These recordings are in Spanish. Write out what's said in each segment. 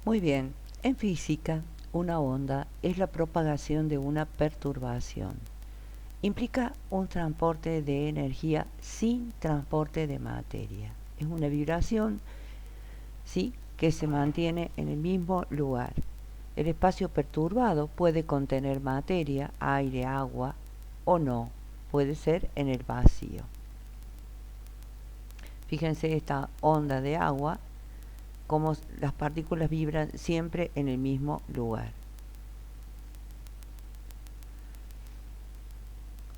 Muy bien, en física, una onda es la propagación de una perturbación. Implica un transporte de energía sin transporte de materia. Es una vibración, ¿sí?, que se mantiene en el mismo lugar. El espacio perturbado puede contener materia, aire, agua o no. Puede ser en el vacío. Fíjense esta onda de agua, como las partículas vibran siempre en el mismo lugar.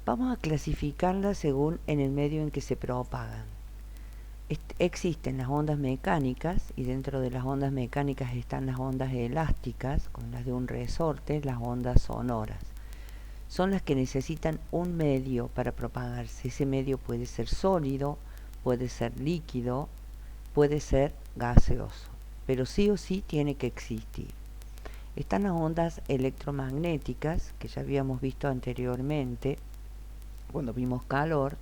Vamos a clasificarlas según en el medio en que se propagan. Existen las ondas mecánicas, y dentro de las ondas mecánicas están las ondas elásticas, como las de un resorte, las ondas sonoras. Son las que necesitan un medio para propagarse. Ese medio puede ser sólido, puede ser líquido, puede ser gaseoso, pero sí o sí tiene que existir. Están las ondas electromagnéticas, que ya habíamos visto anteriormente, cuando vimos calor.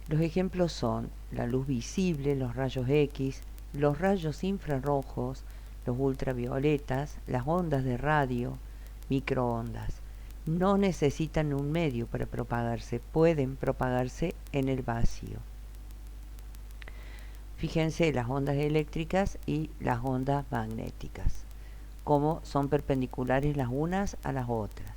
Los ejemplos son la luz visible, los rayos X, los rayos infrarrojos, los ultravioletas, las ondas de radio, microondas. No necesitan un medio para propagarse, pueden propagarse en el vacío. Fíjense las ondas eléctricas y las ondas magnéticas, cómo son perpendiculares las unas a las otras.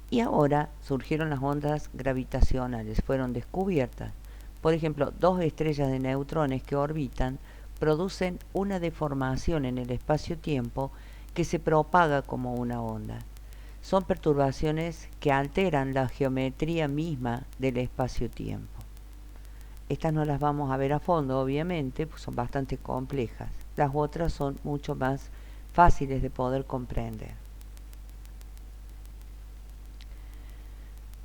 Y ahora surgieron las ondas gravitacionales, fueron descubiertas. Por ejemplo, dos estrellas de neutrones que orbitan producen una deformación en el espacio-tiempo que se propaga como una onda. Son perturbaciones que alteran la geometría misma del espacio-tiempo. Estas no las vamos a ver a fondo, obviamente, pues son bastante complejas. Las otras son mucho más fáciles de poder comprender.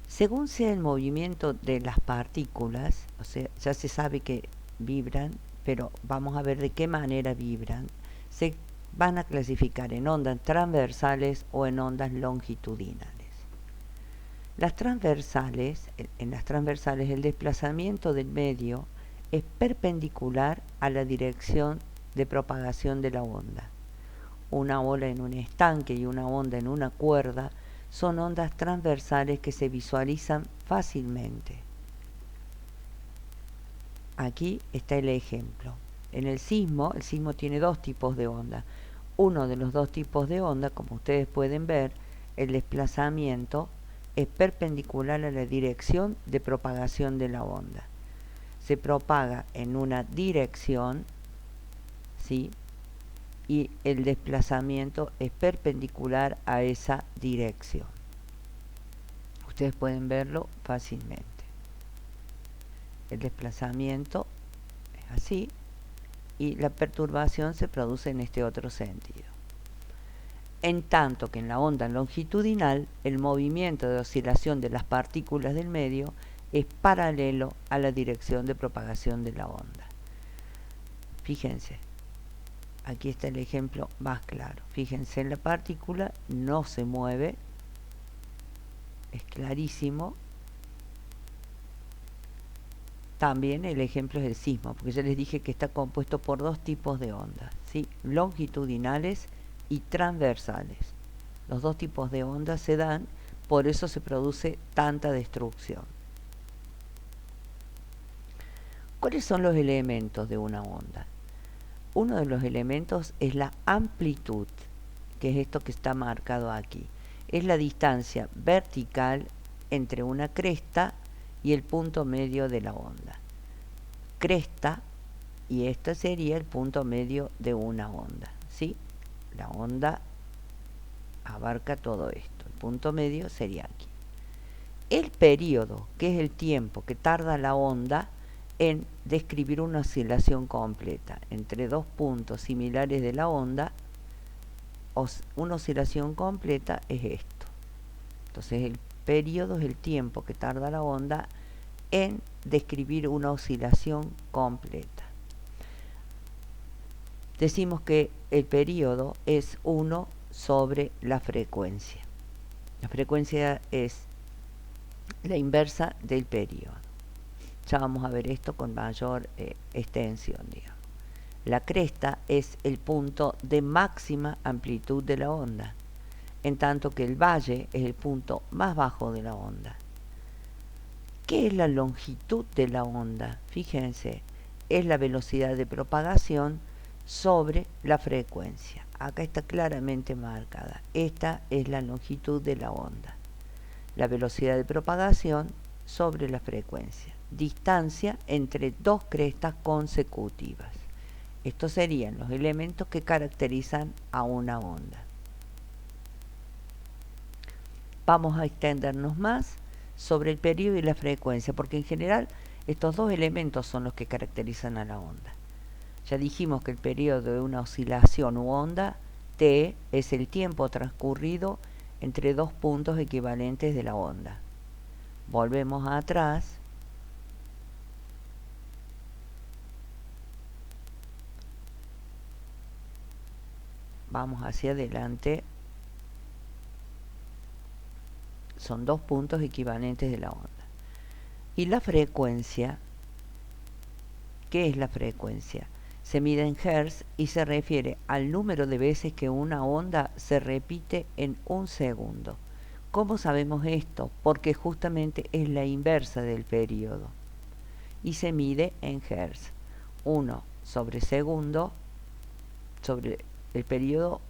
Según sea el movimiento de las partículas, o sea, ya se sabe que vibran, pero vamos a ver de qué manera vibran. Se van a clasificar en ondas transversales o en ondas longitudinales. Las transversales, en las transversales el desplazamiento del medio es perpendicular a la dirección de propagación de la onda. Una ola en un estanque y una onda en una cuerda son ondas transversales que se visualizan fácilmente. Aquí está el ejemplo. En el sismo tiene dos tipos de onda. Uno de los dos tipos de onda, como ustedes pueden ver, el desplazamiento es perpendicular a la dirección de propagación de la onda. Se propaga en una dirección, ¿sí?, y el desplazamiento es perpendicular a esa dirección. Ustedes pueden verlo fácilmente. El desplazamiento es así y la perturbación se produce en este otro sentido. En tanto que en la onda longitudinal el movimiento de oscilación de las partículas del medio es paralelo a la dirección de propagación de la onda. Fíjense, aquí está el ejemplo más claro. Fíjense, en la partícula no se mueve, es clarísimo. También el ejemplo es el sismo, porque ya les dije que está compuesto por dos tipos de ondas, ¿sí?, longitudinales y transversales. Los dos tipos de ondas se dan, por eso se produce tanta destrucción. ¿Cuáles son los elementos de una onda? Uno de los elementos es la amplitud, que es esto que está marcado aquí. Es la distancia vertical entre una cresta y el punto medio de la onda. Cresta, y este sería el punto medio de una onda, ¿sí? La onda abarca todo esto. El punto medio sería aquí. El periodo, que es el tiempo que tarda la onda en describir una oscilación completa entre dos puntos similares de la onda, una oscilación completa es esto. Entonces el periodo es el tiempo que tarda la onda en describir una oscilación completa. Decimos que el periodo es 1 sobre la frecuencia. La frecuencia es la inversa del periodo. Ya vamos a ver esto con mayor extensión, digamos. La cresta es el punto de máxima amplitud de la onda, en tanto que el valle es el punto más bajo de la onda. ¿Qué es la longitud de la onda? Fíjense, es la velocidad de propagación sobre la frecuencia. Acá está claramente marcada. Esta es la longitud de la onda. La velocidad de propagación sobre la frecuencia. Distancia entre dos crestas consecutivas. Estos serían los elementos que caracterizan a una onda. Vamos a extendernos más sobre el periodo y la frecuencia, porque en general estos dos elementos son los que caracterizan a la onda. Ya dijimos que el periodo de una oscilación u onda, T, es el tiempo transcurrido entre dos puntos equivalentes de la onda. Volvemos atrás. Vamos hacia adelante. Son dos puntos equivalentes de la onda. Y la frecuencia, ¿qué es la frecuencia? Se mide en hertz y se refiere al número de veces que una onda se repite en un segundo. ¿Cómo sabemos esto? Porque justamente es la inversa del periodo. Y se mide en hertz. 1 sobre segundo, sobre el periodo,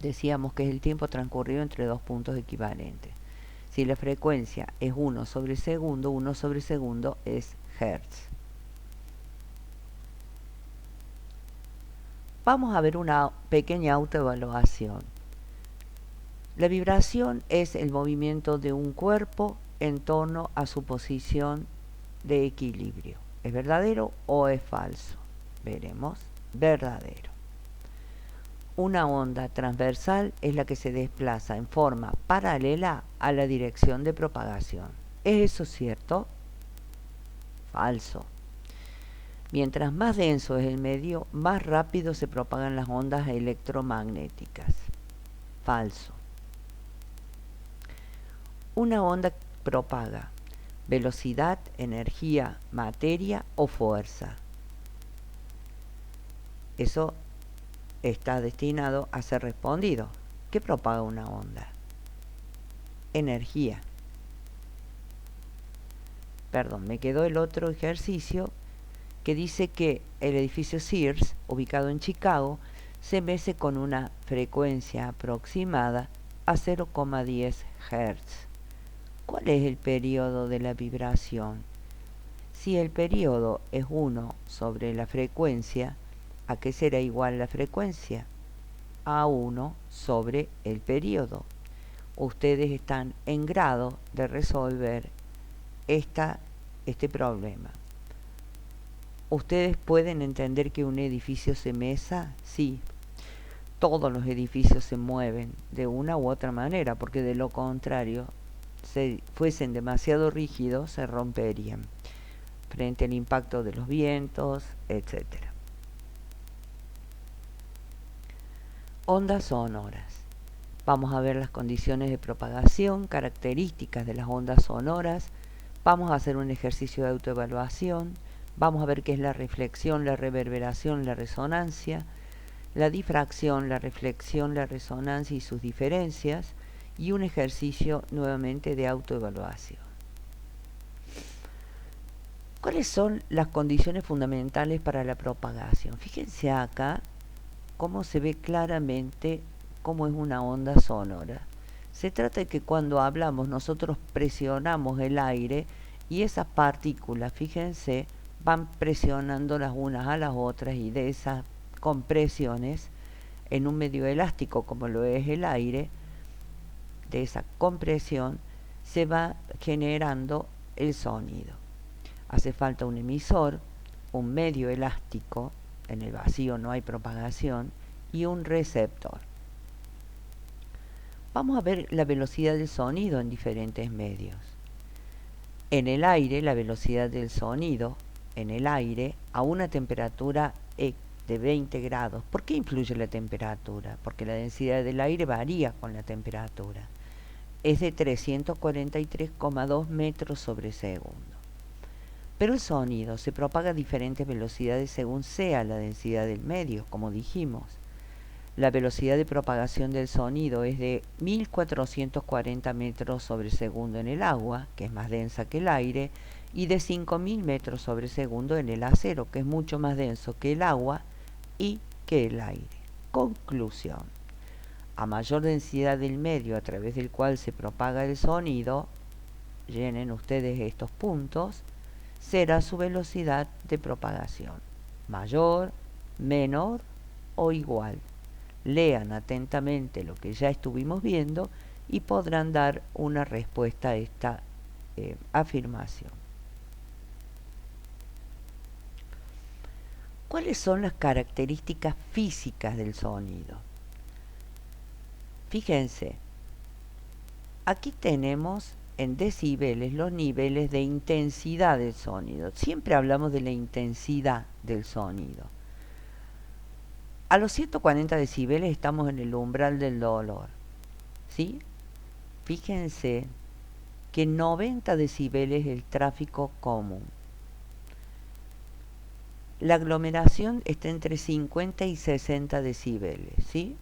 decíamos que es el tiempo transcurrido entre dos puntos equivalentes. Si la frecuencia es 1 sobre segundo es hertz. Vamos a ver una pequeña autoevaluación. La vibración es el movimiento de un cuerpo en torno a su posición de equilibrio. ¿Es verdadero o es falso? Veremos. Verdadero. Una onda transversal es la que se desplaza en forma paralela a la dirección de propagación. ¿Es eso cierto? Falso. Mientras más denso es el medio, más rápido se propagan las ondas electromagnéticas. Falso. Una onda propaga velocidad, energía, materia o fuerza. Eso está destinado a ser respondido. ¿Qué propaga una onda? Energía. Perdón, me quedó el otro ejercicio que dice que el edificio Sears, ubicado en Chicago, se mece con una frecuencia aproximada a 0,10 Hz. ¿Cuál es el periodo de la vibración? Si el periodo es 1 sobre la frecuencia, ¿a qué será igual la frecuencia? A 1 sobre el periodo. Ustedes están en grado de resolver este problema. ¿Ustedes pueden entender que un edificio se meza? Sí. Todos los edificios se mueven de una u otra manera, porque de lo contrario, si fuesen demasiado rígidos, se romperían frente al impacto de los vientos, etc. Ondas sonoras. Vamos a ver las condiciones de propagación, características de las ondas sonoras. Vamos a hacer un ejercicio de autoevaluación. Vamos a ver qué es la reflexión, la reverberación, la resonancia, la difracción, la reflexión, la resonancia y sus diferencias, y un ejercicio nuevamente de autoevaluación. ¿Cuáles son las condiciones fundamentales para la propagación? Fíjense acá cómo se ve claramente cómo es una onda sonora. Se trata de que cuando hablamos nosotros presionamos el aire y esas partículas, fíjense, van presionando las unas a las otras, y de esas compresiones en un medio elástico como lo es el aire, de esa compresión se va generando el sonido. Hace falta un emisor, un medio elástico, en el vacío no hay propagación, y un receptor. Vamos a ver la velocidad del sonido en diferentes medios. En el aire, la velocidad del sonido en el aire a una temperatura de 20 grados. ¿Por qué influye la temperatura? Porque la densidad del aire varía con la temperatura. Es de 343,2 metros sobre segundo. Pero el sonido se propaga a diferentes velocidades según sea la densidad del medio, como dijimos. La velocidad de propagación del sonido es de 1440 metros sobre segundo en el agua, que es más densa que el aire, y de 5000 metros sobre segundo en el acero, que es mucho más denso que el agua y que el aire. Conclusión. A mayor densidad del medio a través del cual se propaga el sonido, llenen ustedes estos puntos, será su velocidad de propagación. Mayor, menor o igual. Lean atentamente lo que ya estuvimos viendo y podrán dar una respuesta a esta afirmación. ¿Cuáles son las características físicas del sonido? Fíjense, aquí tenemos en decibeles los niveles de intensidad del sonido. Siempre hablamos de la intensidad del sonido. A los 140 decibeles estamos en el umbral del dolor, ¿sí? Fíjense que 90 decibeles es el tráfico común. La aglomeración está entre 50 y 60 decibeles, ¿sí?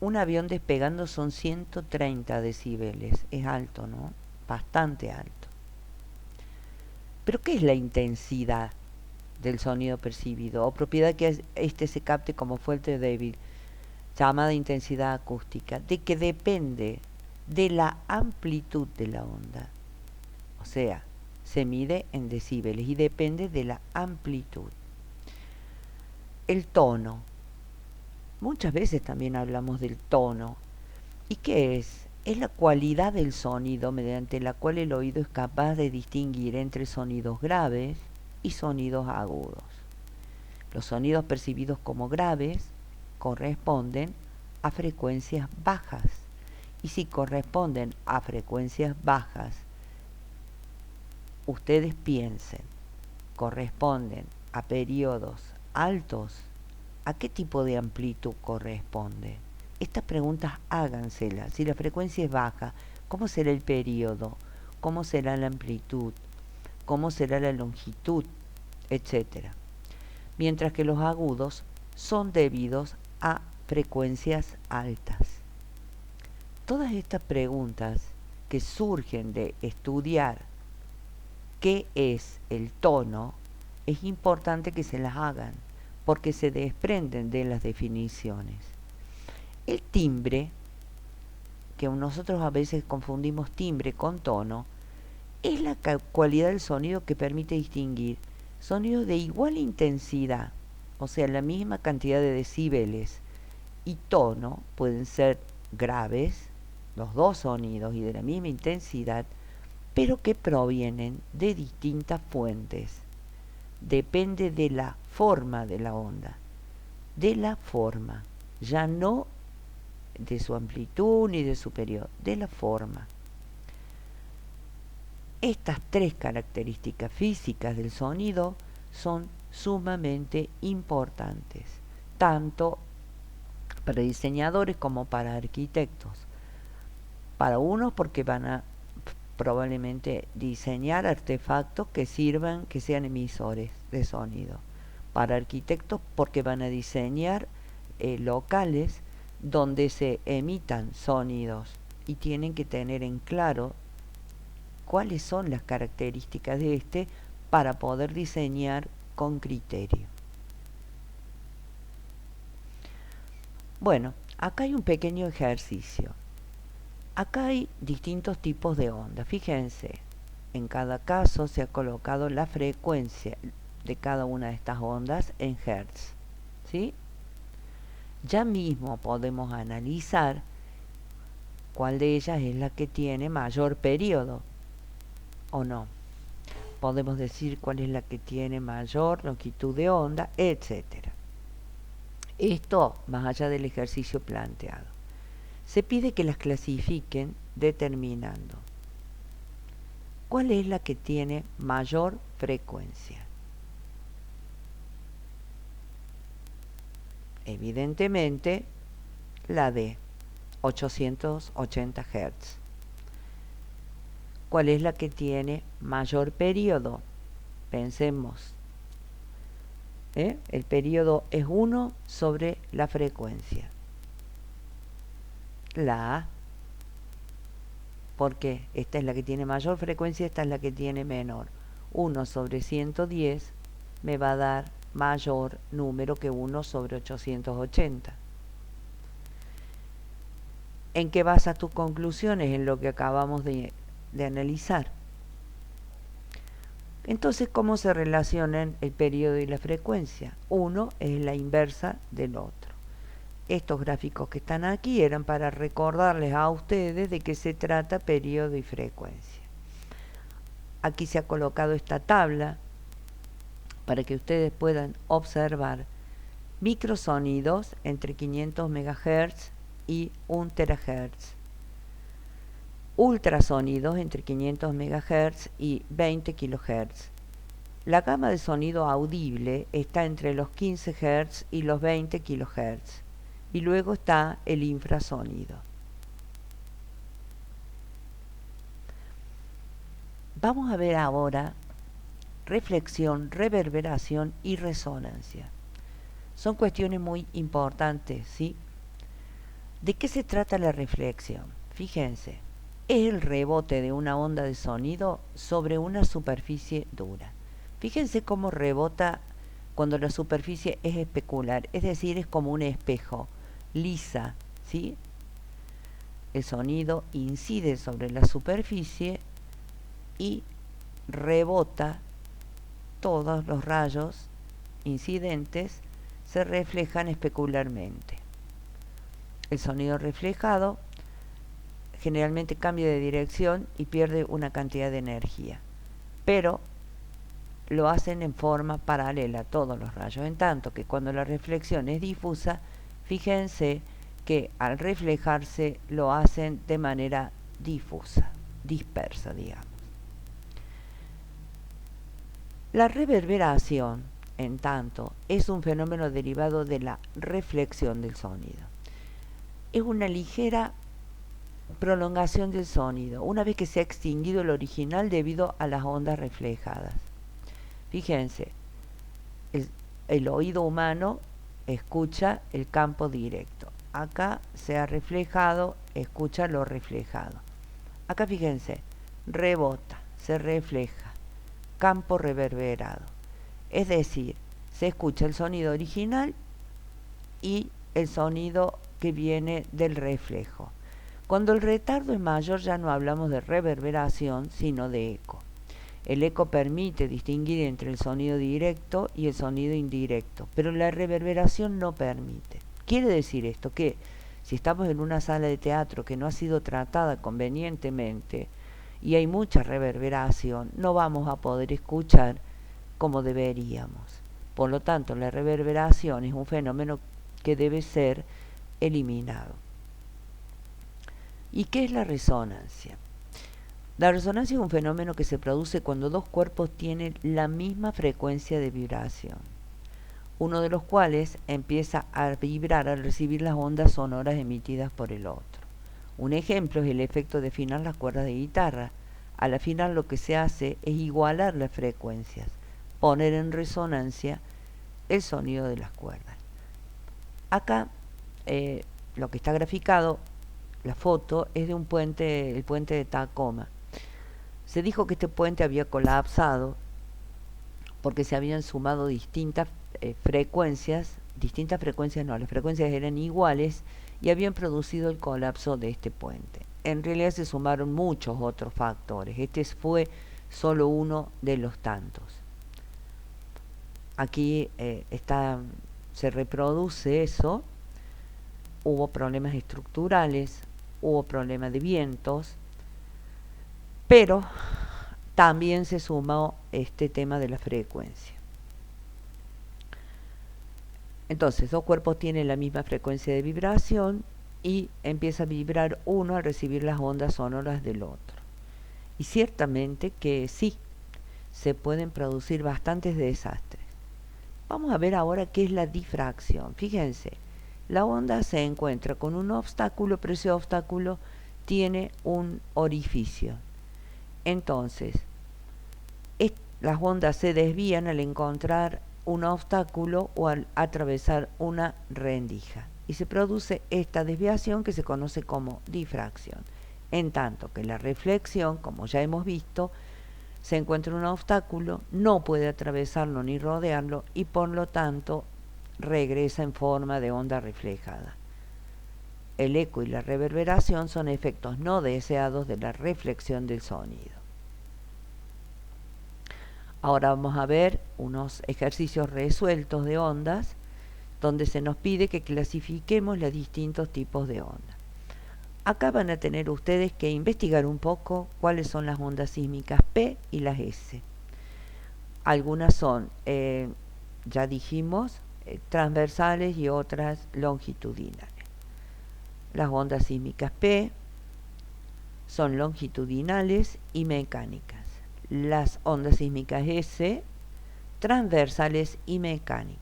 Un avión despegando son 130 decibeles. Es alto, ¿no? Bastante alto. ¿Pero qué es la intensidad del sonido percibido? O propiedad que este se capte como fuente débil, llamada intensidad acústica, de que depende de la amplitud de la onda. O sea, se mide en decibeles y depende de la amplitud. El tono. Muchas veces también hablamos del tono. ¿Y qué es? Es la cualidad del sonido mediante la cual el oído es capaz de distinguir entre sonidos graves y sonidos agudos. Los sonidos percibidos como graves corresponden a frecuencias bajas. Y si corresponden a frecuencias bajas, ustedes piensen, corresponden a periodos altos, ¿a qué tipo de amplitud corresponde? Estas preguntas háganselas. Si la frecuencia es baja, ¿cómo será el periodo? ¿Cómo será la amplitud? ¿Cómo será la longitud? Etcétera. Mientras que los agudos son debidos a frecuencias altas. Todas estas preguntas que surgen de estudiar qué es el tono, es importante que se las hagan, porque se desprenden de las definiciones. El timbre, que nosotros a veces confundimos timbre con tono, es la cualidad del sonido que permite distinguir sonidos de igual intensidad, o sea, la misma cantidad de decibeles, y tono, pueden ser graves, los dos sonidos y de la misma intensidad, pero que provienen de distintas fuentes. Depende de la forma de la onda, de la forma, ya no de su amplitud ni de su periodo, de la forma. Estas tres características físicas del sonido son sumamente importantes, tanto para diseñadores como para arquitectos. Para unos porque van a probablemente diseñar artefactos que sirvan, que sean emisores de sonido. Para arquitectos porque van a diseñar locales donde se emitan sonidos y tienen que tener en claro cuáles son las características de este para poder diseñar con criterio. Bueno, acá hay un pequeño ejercicio. Acá hay distintos tipos de ondas. Fíjense, en cada caso se ha colocado la frecuencia de cada una de estas ondas en hertz, ¿sí? Ya mismo podemos analizar cuál de ellas es la que tiene mayor periodo, ¿o no? Podemos decir cuál es la que tiene mayor longitud de onda, etcétera. Esto más allá del ejercicio planteado. Se pide que las clasifiquen determinando cuál es la que tiene mayor frecuencia. Evidentemente, la de 880 Hz. ¿Cuál es la que tiene mayor periodo? Pensemos. El periodo es 1 sobre la frecuencia. La A. Porque esta es la que tiene mayor frecuencia, esta es la que tiene menor. 1 sobre 110 me va a dar mayor número que 1 sobre 880. ¿En qué basas tus conclusiones? En lo que acabamos de analizar. Entonces, ¿cómo se relacionan el periodo y la frecuencia? Uno es la inversa del otro. Estos gráficos que están aquí eran para recordarles a ustedes de qué se trata periodo y frecuencia. Aquí se ha colocado esta tabla para que ustedes puedan observar microsonidos entre 500 MHz y 1 THz. Ultrasonidos entre 500 MHz y 20 kHz. La gama de sonido audible está entre los 15 Hz y los 20 kHz. Y luego está el infrasonido. Vamos a ver ahora reflexión, reverberación y resonancia. Son cuestiones muy importantes, ¿sí? ¿De qué se trata la reflexión? Fíjense, es el rebote de una onda de sonido sobre una superficie dura. Fíjense cómo rebota cuando la superficie es especular, es decir, es como un espejo, lisa, ¿sí? El sonido incide sobre la superficie y rebota, todos los rayos incidentes se reflejan especularmente. El sonido reflejado generalmente cambia de dirección y pierde una cantidad de energía, pero lo hacen en forma paralela todos los rayos, en tanto que cuando la reflexión es difusa, fíjense que al reflejarse lo hacen de manera difusa, dispersa, digamos. La reverberación, en tanto, es un fenómeno derivado de la reflexión del sonido. Es una ligera prolongación del sonido, una vez que se ha extinguido el original debido a las ondas reflejadas. Fíjense, el oído humano escucha el campo directo. Acá se ha reflejado, escucha lo reflejado. Acá fíjense, rebota, se refleja, campo reverberado. Es decir, se escucha el sonido original y el sonido que viene del reflejo. Cuando el retardo es mayor ya no hablamos de reverberación, sino de eco. El eco permite distinguir entre el sonido directo y el sonido indirecto, pero la reverberación no permite. Quiere decir esto que si estamos en una sala de teatro que no ha sido tratada convenientemente y hay mucha reverberación, no vamos a poder escuchar como deberíamos. Por lo tanto, la reverberación es un fenómeno que debe ser eliminado. ¿Y qué es la resonancia? La resonancia es un fenómeno que se produce cuando dos cuerpos tienen la misma frecuencia de vibración, uno de los cuales empieza a vibrar al recibir las ondas sonoras emitidas por el otro. Un ejemplo es el efecto de afinar las cuerdas de guitarra. Al afinar lo que se hace es igualar las frecuencias, poner en resonancia el sonido de las cuerdas. Acá lo que está graficado, la foto, es de un puente, el puente de Tacoma. Se dijo que este puente había colapsado porque se habían sumado distintas frecuencias no, las frecuencias eran iguales y habían producido el colapso de este puente. En realidad se sumaron muchos otros factores, este fue solo uno de los tantos. Aquí se reproduce eso. Hubo problemas estructurales, hubo problemas de vientos, pero también se sumó este tema de la frecuencia. Entonces, dos cuerpos tienen la misma frecuencia de vibración y empieza a vibrar uno al recibir las ondas sonoras del otro. Y ciertamente que sí, se pueden producir bastantes desastres. Vamos a ver ahora qué es la difracción. Fíjense, la onda se encuentra con un obstáculo, pero ese obstáculo tiene un orificio. Entonces, las ondas se desvían al encontrar un obstáculo o al atravesar una rendija y se produce esta desviación que se conoce como difracción. En tanto que la reflexión, como ya hemos visto, se encuentra un obstáculo, no puede atravesarlo ni rodearlo y por lo tanto regresa en forma de onda reflejada. El eco y la reverberación son efectos no deseados de la reflexión del sonido. Ahora vamos a ver unos ejercicios resueltos de ondas donde se nos pide que clasifiquemos los distintos tipos de ondas. Acá van a tener ustedes que investigar un poco cuáles son las ondas sísmicas P y las S. Algunas son, ya dijimos, transversales y otras longitudinales. Las ondas sísmicas P son longitudinales y mecánicas. Las ondas sísmicas S, transversales y mecánicas.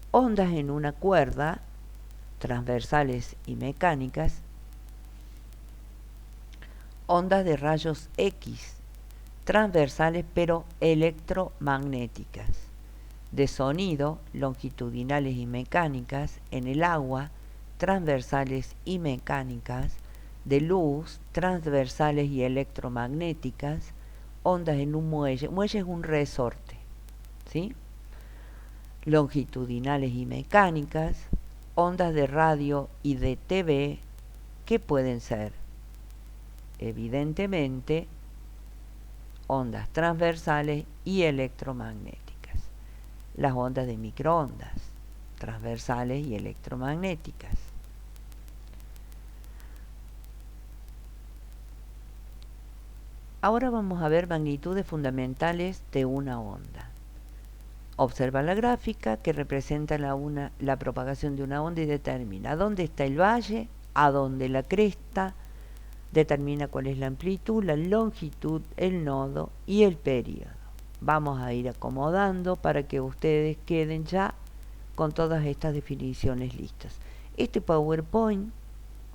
Ondas en una cuerda, transversales y mecánicas. Ondas de rayos X, transversales pero electromagnéticas. De sonido, longitudinales y mecánicas. En el agua, transversales y mecánicas. De luz, transversales y electromagnéticas. Ondas en un muelle. Muelle es un resorte, ¿sí? Longitudinales y mecánicas. Ondas de radio y de TV, que pueden ser, evidentemente, ondas transversales y electromagnéticas. Las ondas de microondas, transversales y electromagnéticas. Ahora vamos a ver magnitudes fundamentales de una onda. Observa la gráfica que representa la propagación de una onda y determina dónde está el valle, a dónde la cresta, determina cuál es la amplitud, la longitud, el nodo y el período. Vamos a ir acomodando para que ustedes queden ya con todas estas definiciones listas. Este PowerPoint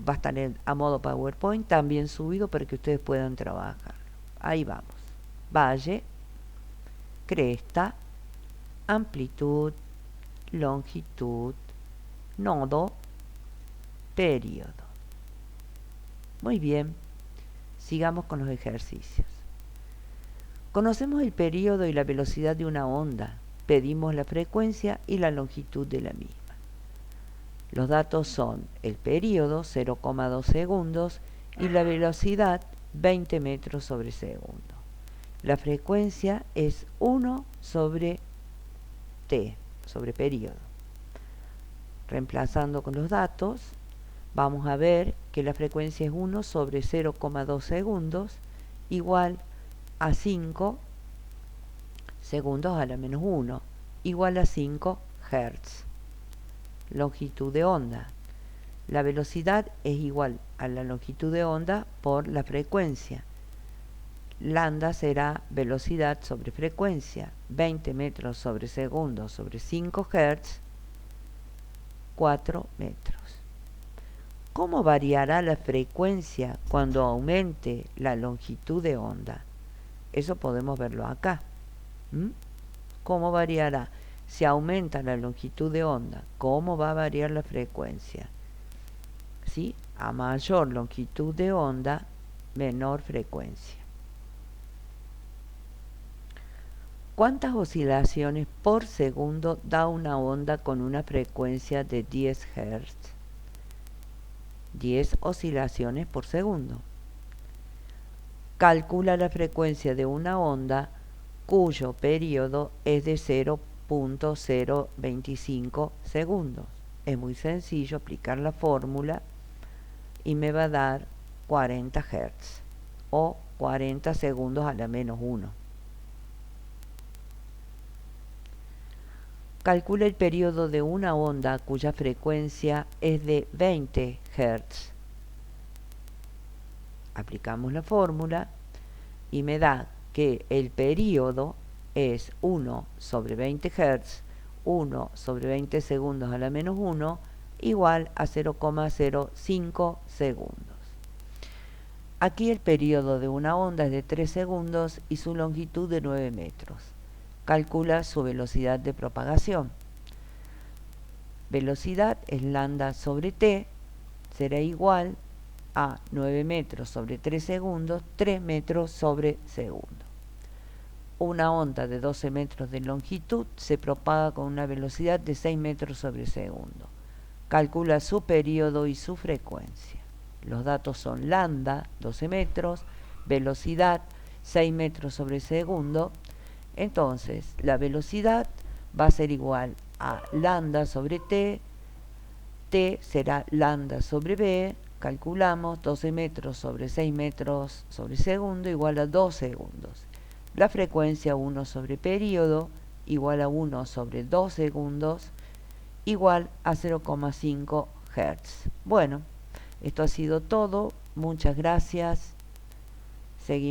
va a estar a modo PowerPoint también subido para que ustedes puedan trabajar. Ahí vamos. Valle, cresta, amplitud, longitud, nodo, período. Muy bien, sigamos con los ejercicios. Conocemos el período y la velocidad de una onda. Pedimos la frecuencia y la longitud de la misma. Los datos son el período, 0,2 segundos, y la velocidad, 20 metros sobre segundo. La frecuencia es 1 sobre t, sobre período. Reemplazando con los datos, vamos a ver que la frecuencia es 1 sobre 0,2 segundos, igual a 5 segundos a la menos 1, igual a 5 Hz. Longitud de onda. La velocidad es igual a la longitud de onda por la frecuencia. Lambda será velocidad sobre frecuencia, 20 metros sobre segundo sobre 5 Hz, 4 metros. ¿Cómo variará la frecuencia cuando aumente la longitud de onda? Eso podemos verlo acá. ¿Cómo variará? Si aumenta la longitud de onda, ¿cómo va a variar la frecuencia? ¿Sí? A mayor longitud de onda, menor frecuencia. ¿Cuántas oscilaciones por segundo da una onda con una frecuencia de 10 Hz? 10 oscilaciones por segundo. Calcula la frecuencia de una onda cuyo periodo es de 0.025 segundos. Es muy sencillo aplicar la fórmula y me va a dar 40 Hz o 40 segundos a la menos 1. Calcula el periodo de una onda cuya frecuencia es de 20 Hz. Aplicamos la fórmula y me da que el periodo es 1 sobre 20 Hz, 1 sobre 20 segundos a la menos 1, igual a 0,05 segundos. Aquí el periodo de una onda es de 3 segundos y su longitud de 9 metros. Calcula su velocidad de propagación. Velocidad es lambda sobre t, será igual a 9 metros sobre 3 segundos, 3 metros sobre segundo. Una onda de 12 metros de longitud se propaga con una velocidad de 6 metros sobre segundo. Calcula su periodo y su frecuencia. Los datos son lambda, 12 metros, velocidad, 6 metros sobre segundo. Entonces, la velocidad va a ser igual a lambda sobre t, t será lambda sobre b, calculamos 12 metros sobre 6 metros sobre segundo igual a 2 segundos. La frecuencia 1 sobre periodo igual a 1 sobre 2 segundos igual a 0,5 Hz. Bueno, esto ha sido todo. Muchas gracias. Seguimos.